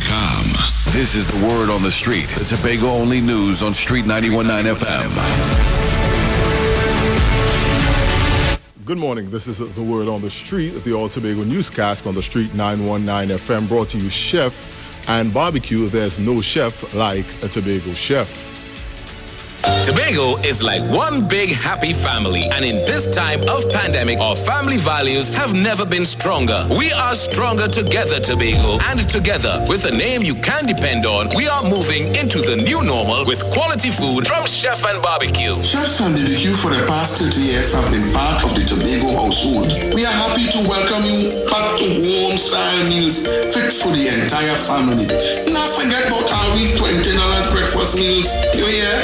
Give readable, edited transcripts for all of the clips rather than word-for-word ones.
TobagoNewsCast.com. This is the word on the street. The Tobago-only news on Street 91.9 FM. Good morning. This is the word on the street, the All Tobago Newscast on the Street 919 FM, brought to you chef and barbecue. There's no chef like a Tobago chef. Tobago is like one big happy family, and in this time of pandemic, our family values have never been stronger. We are stronger together, Tobago, and together, with a name you can depend on, we are moving into the new normal with quality food from Chef and Barbecue. Chefs and BBQ for the past 30 years have been part of the Tobago household. We are happy to welcome you back to home-style meals fit for the entire family. Not forget about our $20 breakfast meals. You hear?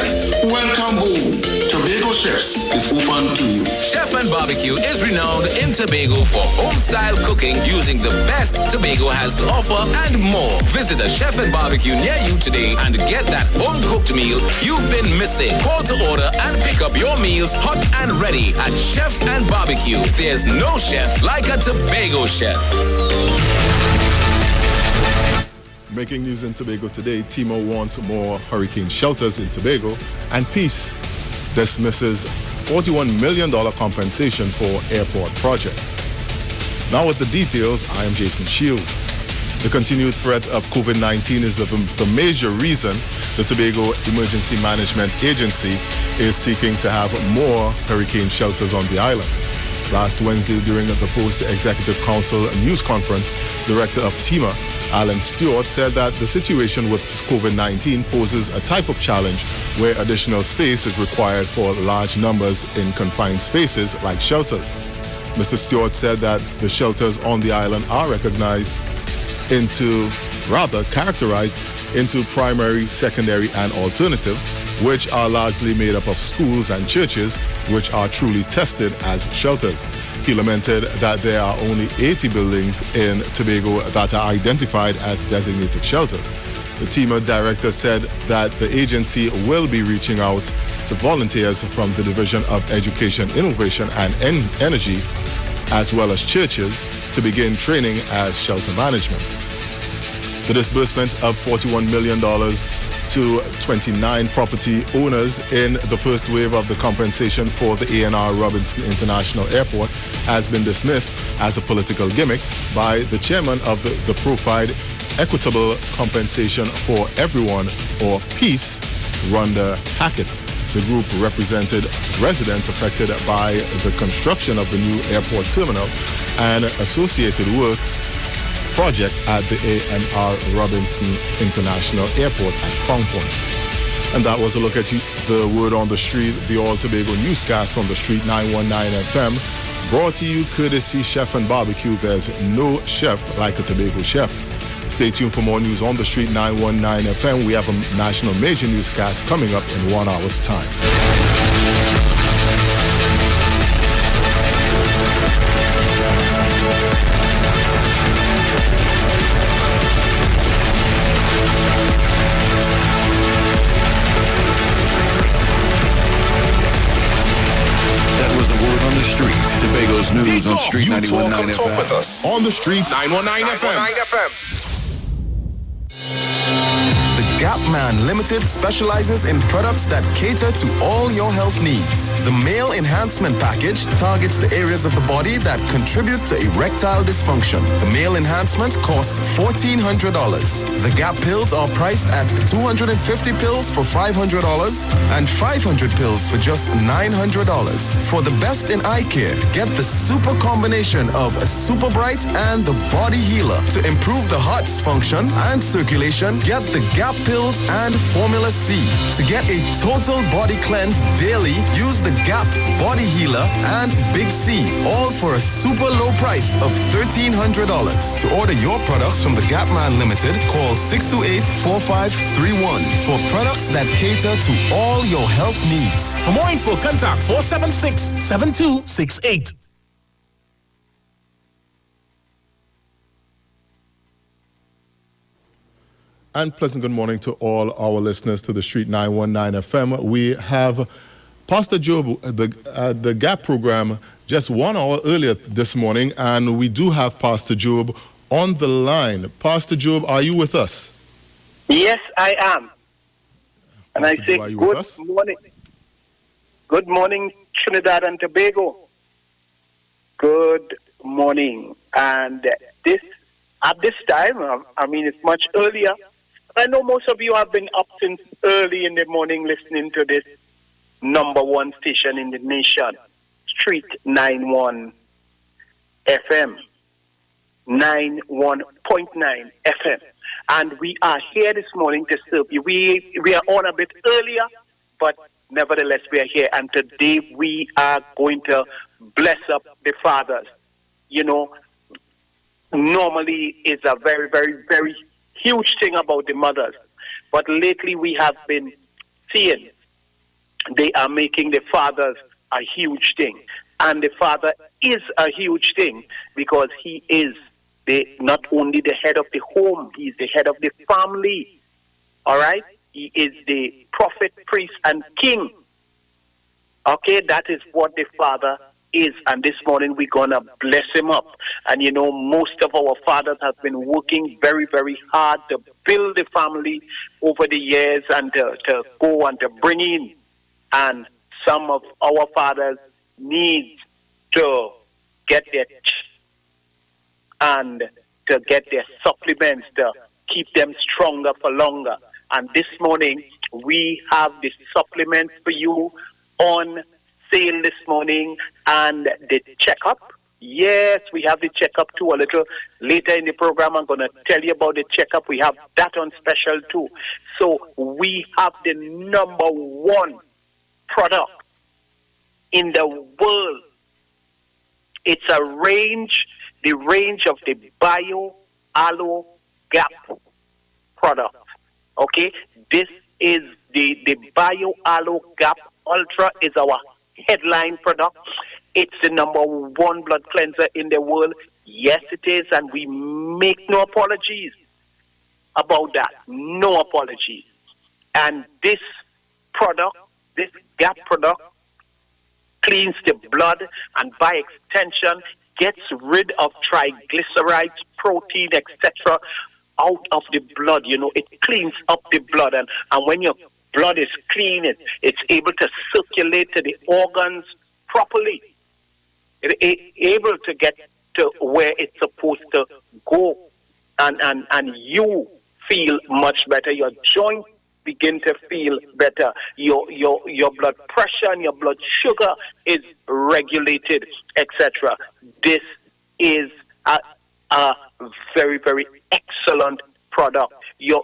Welcome home. Tobago Chefs is open to you. Chef and Barbecue is renowned in Tobago for home-style cooking using the best Tobago has to offer and more. Visit a Chef and Barbecue near you today and get that home-cooked meal you've been missing. Call to order and pick up your meals hot and ready at Chefs and Barbecue. There's no chef like a Tobago chef. Making news in Tobago today, TIMA wants more hurricane shelters in Tobago, and Peace dismisses $41 million compensation for airport project. Now with the details, I am Jason Shields. The continued threat of COVID-19 is the major reason the Tobago Emergency Management Agency is seeking to have more hurricane shelters on the island. Last Wednesday, during the Post-Executive Council news conference, Director of TIMA, Alan Stewart, said that the situation with COVID-19 poses a type of challenge where additional space is required for large numbers in confined spaces like shelters. Mr. Stewart said that the shelters on the island are characterized into primary, secondary, and alternative, which are largely made up of schools and churches, which are truly tested as shelters. He lamented that there are only 80 buildings in Tobago that are identified as designated shelters. The TIMA director said that the agency will be reaching out to volunteers from the Division of Education, Innovation, and Energy, as well as churches, to begin training as shelter management. The disbursement of $41 million to 29 property owners in the first wave of the compensation for the A&R Robinson International Airport has been dismissed as a political gimmick by the chairman of the Profile Equitable Compensation for Everyone, or PEACE, Rhonda Hackett. The group represented residents affected by the construction of the new airport terminal and associated works project at the A&R Robinson International Airport at Crown Point. And that was a look at the word on the street, the All Tobago Newscast on the Street 919 FM, brought to you courtesy Chef and Barbecue. There's no chef like a Tobago chef. Stay tuned for more news on the Street 919 FM. We have a national major newscast coming up in 1 hour's time. Tobago's news on Street 91.9 Talk with FM. us On the Street 919 FM. The Gap Man Limited specializes in products that cater to all your health needs. The Male Enhancement Package targets the areas of the body that contribute to erectile dysfunction. The Male Enhancement costs $1,400. The Gap pills are priced at 250 pills for $500 and 500 pills for just $900. For the best in eye care, get the super combination of a Super Bright and the Body Healer. To improve the heart's function and circulation, get the Gap pills and Formula C. To get a total body cleanse daily, use the Gap Body Healer and Big C, all for a super low price of $1,300. To order your products from the Gap Man Limited, call 628-4531 for products that cater to all your health needs. For more info, contact 476-7268. And pleasant good morning to all our listeners to the Street 919 FM. We have Pastor Job, the GAP program, just 1 hour earlier this morning, and we do have Pastor Job on the line. Pastor Job, are you with us? Yes, I am. And Pastor I say Job, are you with good us? morning. Good morning, Trinidad and Tobago. Good morning. And at this time, I mean, it's much earlier. I know most of you have been up since early in the morning listening to this number one station in the nation, Street 91 FM, 91.9 FM. And we are here this morning to serve you. We are on a bit earlier, but nevertheless we are here. And today we are going to bless up the fathers. You know, normally it's a very, very, very huge thing about the mothers. But lately we have been seeing they are making the fathers a huge thing. And the father is a huge thing because he is not only the head of the home, he is the head of the family. All right? He is the prophet, priest, and king. Okay, that is what the father is. And this morning we're going to bless him up. And you know, most of our fathers have been working very, very hard to build the family over the years and to go and to bring in. And some of our fathers need to get their and to get their supplements to keep them stronger for longer. And this morning, we have the supplements for you on sale this morning. And the checkup, yes, we have the checkup too a little later in the program. I'm going to tell you about the checkup. We have that on special too. So we have the number one product in the world. It's a range, the range of the Bio Aloe Gap product. Okay, this is the Bio Aloe Gap Ultra is our headline product. It's the number one blood cleanser in the world. Yes, it is, and we make no apologies about that. No apologies. And this product, this Gap product, cleans the blood and by extension gets rid of triglycerides, protein, etc. out of the blood. You know, it cleans up the blood, and when your blood is clean, it's able to circulate to the organs properly. It's able to get to where it's supposed to go, and you feel much better. Your joints begin to feel better. Your blood pressure and your blood sugar is regulated, etc. This is a very, very excellent product. Your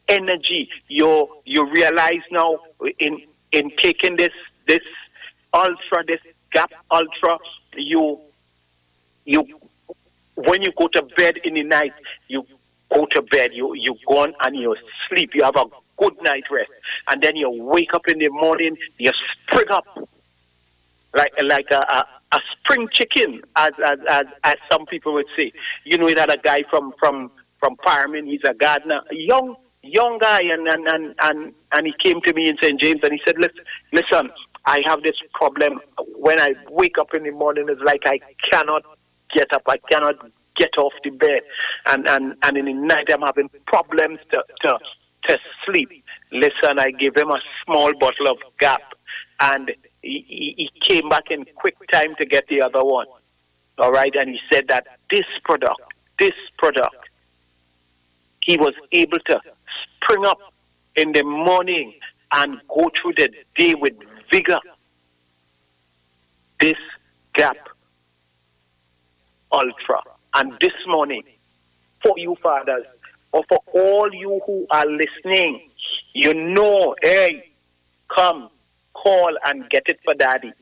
energy, you realize now in taking this ultra, this Gap Ultra, you when you go to bed in the night, you go to bed, you go on and you sleep, you have a good night rest, and then you wake up in the morning, you spring up like a spring chicken, as some people would say. You know, that a guy from Parman, he's a gardener, a young guy, and he came to me in St. James and he said, listen, I have this problem. When I wake up in the morning, it's like I cannot get up, I cannot get off the bed, and in the night I'm having problems to sleep. Listen, I gave him a small bottle of Gap, and he came back in quick time to get the other one. All right, and he said that this product, he was able to spring up in the morning and go through the day with vigor. This Gap Ultra. And this morning, for you fathers, or for all you who are listening, you know, hey, come, call and get it for daddy.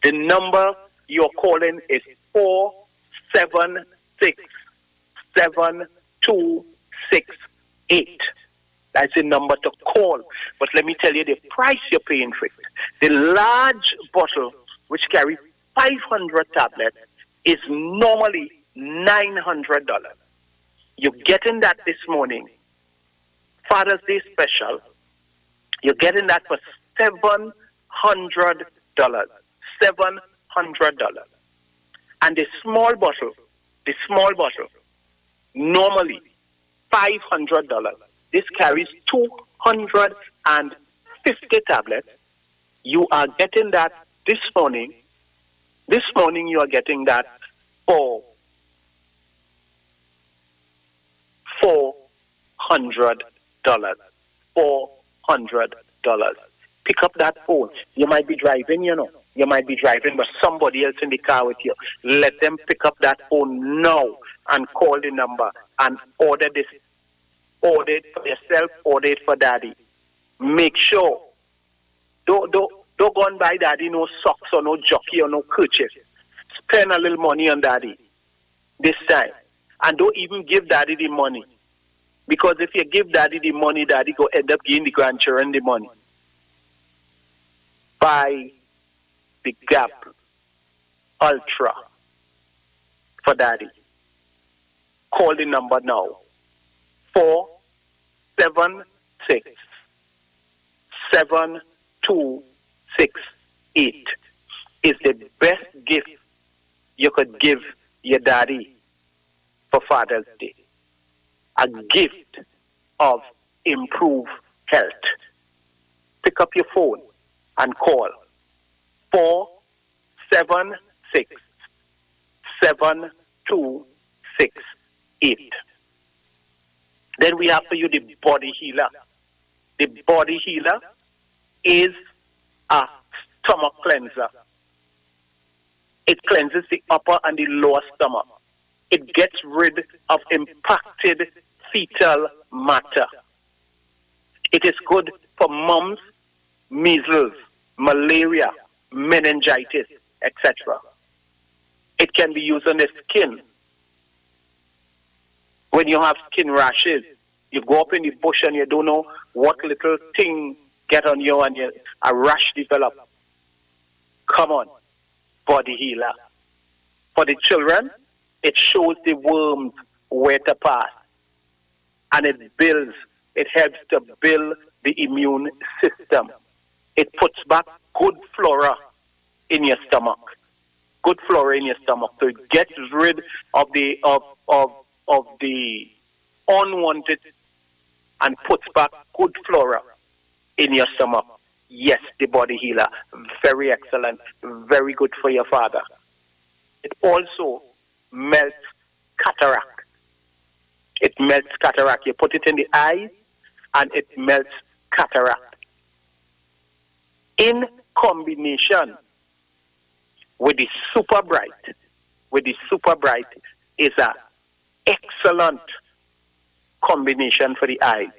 The number you're calling is 476-7268. That's the number to call. But let me tell you the price you're paying for it. The large bottle, which carries 500 tablets, is normally $900. You're getting that this morning. Father's Day special. You're getting that for $700. $700. And the small bottle, the small bottle, normally $500. This carries 250 tablets. You are getting that this morning. This morning you are getting that for $400. $400. Pick up that phone. You might be driving, You might be driving, but somebody else in the car with you. Let them pick up that phone now and call the number and order this. Order it for yourself, order it for daddy. Make sure. Don't go and buy daddy no socks or no jockey or no kerchief. Spend a little money on daddy this time. And don't even give daddy the money. Because if you give daddy the money, daddy go end up giving the grandchildren the money. Buy the Gap Ultra for daddy. Call the number now. 476-7268 is the best gift you could give your daddy for Father's Day. A gift of improved health. Pick up your phone and call 476-7268. Then we have for you the Body Healer. The Body Healer is a stomach cleanser. It cleanses the upper and the lower stomach. It gets rid of impacted fetal matter. It is good for mumps, measles, malaria, meningitis, etc. It can be used on the skin. When you have skin rashes, you go up in the bush and you don't know what little thing get on you and a rash develop. Come on, Body Healer. For the children, it shows the worms where to pass. And it helps to build the immune system. It puts back good flora in your stomach. Good flora in your stomach. So it gets rid of the unwanted and puts back good flora in your stomach. Yes, the Body Healer. Very excellent. Very good for your father. It also melts cataract. It melts cataract. You put it in the eyes and it melts cataract. In combination with the Super Bright, is an excellent combination for the eyes.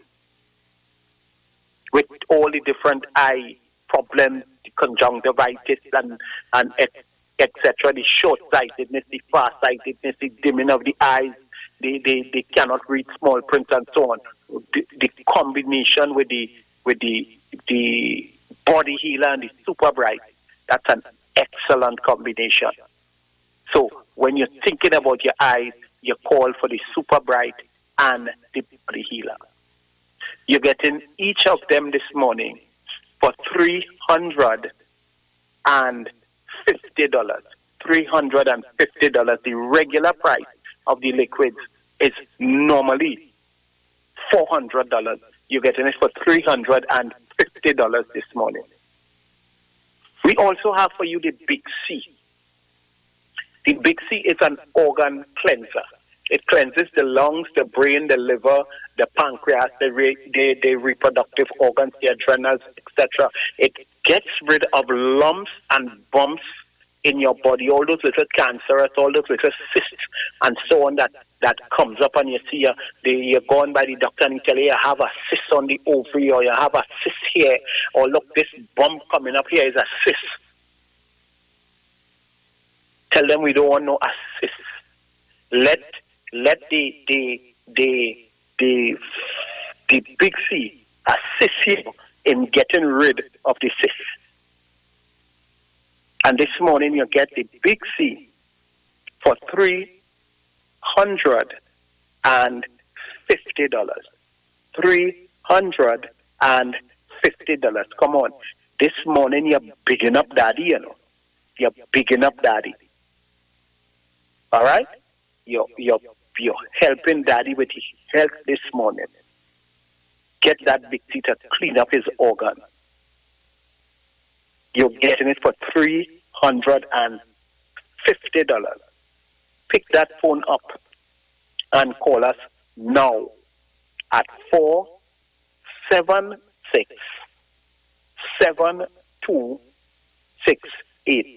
With all the different eye problems, the conjunctivitis and etc., the short-sightedness, the far-sightedness, the dimming of the eyes, they cannot read small print and so on. The combination with the Body Healer and the Super Bright, that's an excellent combination. So when you're thinking about your eyes, you call for the Super Bright and the Body Healer. You're getting each of them this morning for $350. $350. The regular price of the liquids is normally $400. You're getting it for $350 this morning. We also have for you the Big C. The Big C is an organ cleanser. It cleanses the lungs, the brain, the liver, the pancreas, the reproductive organs, the adrenals, etc. It gets rid of lumps and bumps in your body, all those little cancerous, all those little cysts and so on that comes up and you see you're going by the doctor and he tell you have a cyst on the ovary or you have a cyst here, or look, this bump coming up here is a cyst. Tell them we don't want no cyst. Let the Big C assist you in getting rid of the cyst. And this morning you get the Big C for $350. $350. Come on. This morning you're bigging up daddy, You're bigging up daddy. All right? you're helping Daddy with his health this morning. Get that big T to clean up his organ. You're getting it for $350. Pick that phone up and call us now at 476-7268.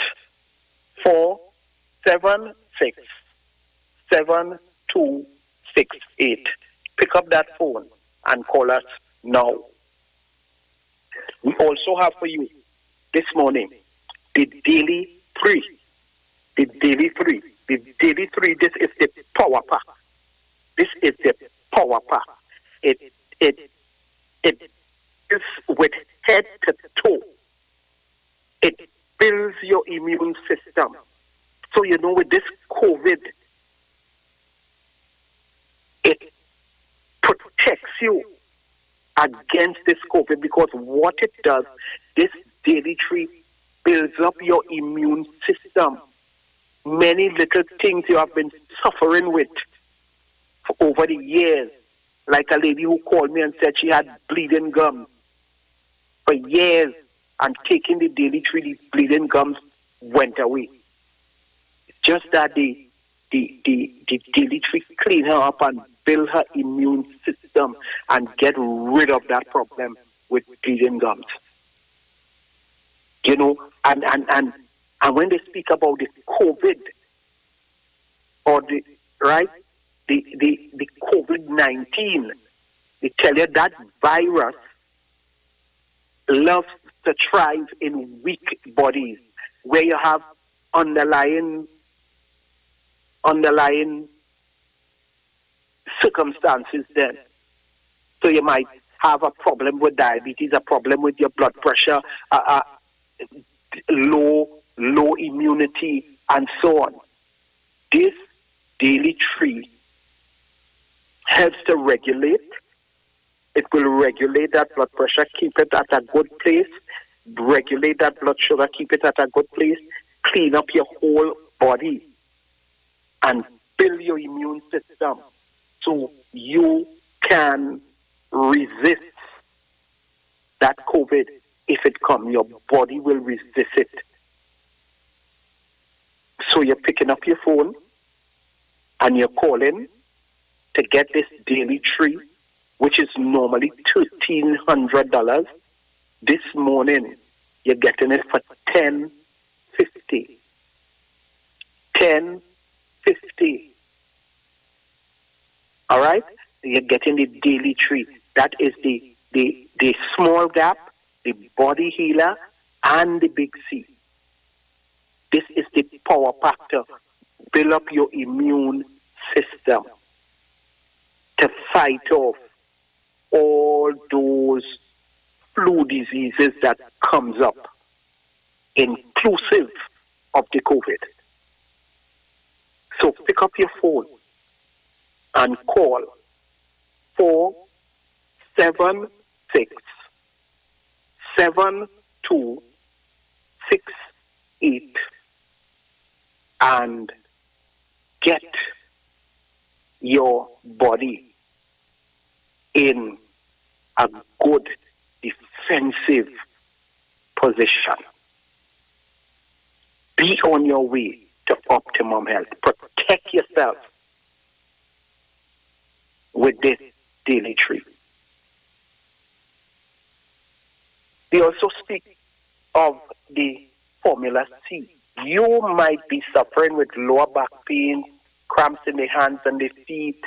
476-7268. Pick up that phone and call us now. We also have for you this morning the Daily 3. The Daily 3. The Daily 3, this is the power pack. This is the power pack. It is with head to toe. It builds your immune system. So, you know, with this COVID, it protects you against this COVID, because what it does, this Daily Tree builds up your immune system. Many little things you have been suffering with for over the years, like a lady who called me and said she had bleeding gums for years, and taking the Daily Tree, the bleeding gums went away. It's just that the Daily Tree clean her up and build her immune system and get rid of that problem with bleeding gums. You know, and when they speak about the COVID or the COVID-19, they tell you that virus loves to thrive in weak bodies where you have underlying circumstances then. So you might have a problem with diabetes, a problem with your blood pressure, low immunity, and so on. This Daily Tree helps to regulate. It will regulate that blood pressure, keep it at a good place, regulate that blood sugar, keep it at a good place, clean up your whole body, and build your immune system so you can resist that COVID. If it comes, your body will resist it. So you're picking up your phone and you're calling to get this Daily Tree, which is normally $1,300. This morning, you're getting it for $10.50. $10.50. All right? You're getting the Daily Tree. That is the small gap, the body healer, and the big C. This is the power pack to build up your immune system, to fight off all those flu diseases that comes up, inclusive of the COVID. So pick up your phone and call 476-7268 and get your body in a good defensive position. Be on your way to optimum health. Protect yourself with this Daily Tree. We also speak of the Formula C. You might be suffering with lower back pain, cramps in the hands and the feet,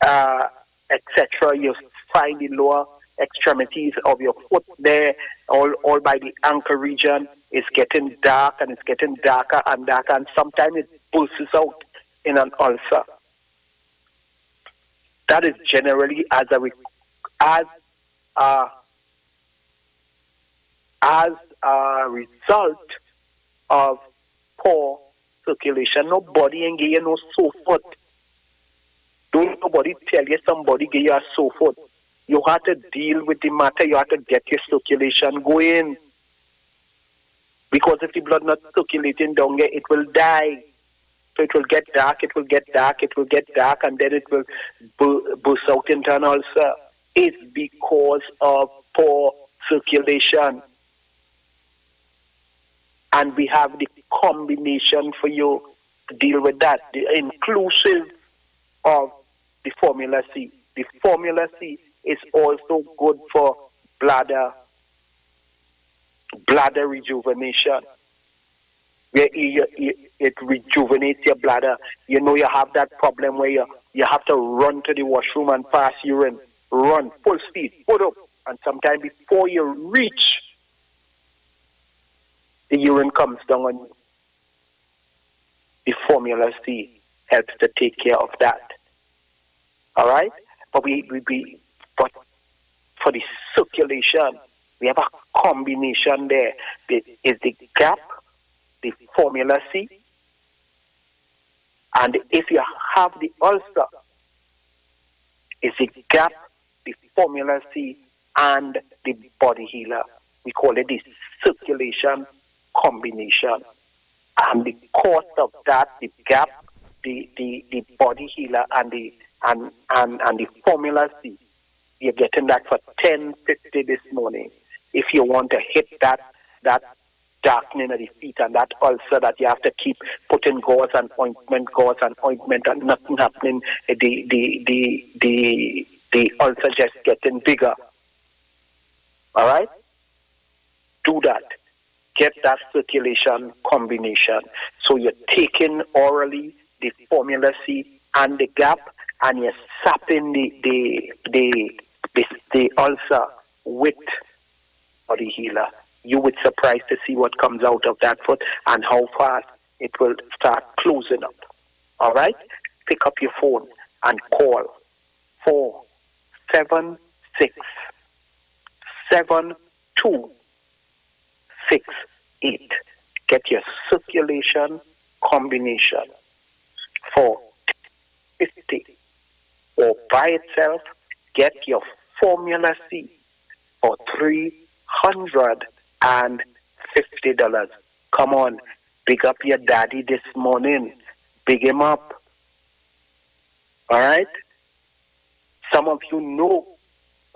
etc. You find the lower extremities of your foot there, all by the ankle region. It's getting dark, and it's getting darker and darker, and sometimes it bursts out in an ulcer. That is generally as a result of poor circulation. Nobody ain't give you no sore foot. Don't nobody tell you somebody give you a sore foot. You have to deal with the matter. You have to get your circulation going. Because if the blood not circulating down here, it will die. So it will get dark, it will get dark, it will get dark, and then it will burst out into an ulcer. It's because of poor circulation. And we have the combination for you to deal with that, inclusive of the Formula C. The Formula C is also good for bladder rejuvenation. Where it rejuvenates your bladder. You know you have that problem where you have to run to the washroom and pass urine. Run, full speed, put up. And sometime before you reach, the urine comes down on you. The Formula C helps to take care of that. All right? But but for the circulation, we have a combination there. There is the gap, the Formula C, and if you have the ulcer, it's the gap, the Formula C, and the body healer. We call it the circulation combination. And the cost of that, the gap, the body healer, and the Formula C, you're getting that for $10.50 this morning. If you want to hit that darkening of the feet and that ulcer that you have to keep putting gauze and ointment, and nothing happening, the ulcer just getting bigger. All right? Do that. Get that circulation combination. So you're taking orally the Formula C and the gap, and you're sapping the ulcer with body healer. You would be surprised to see what comes out of that foot and how fast it will start closing up. All right? Pick up your phone and call 476-7268. Get your circulation combination for $50. Or by itself, get your Formula C for $350. Come on, pick up your daddy this morning. Big him up. All right? Some of you know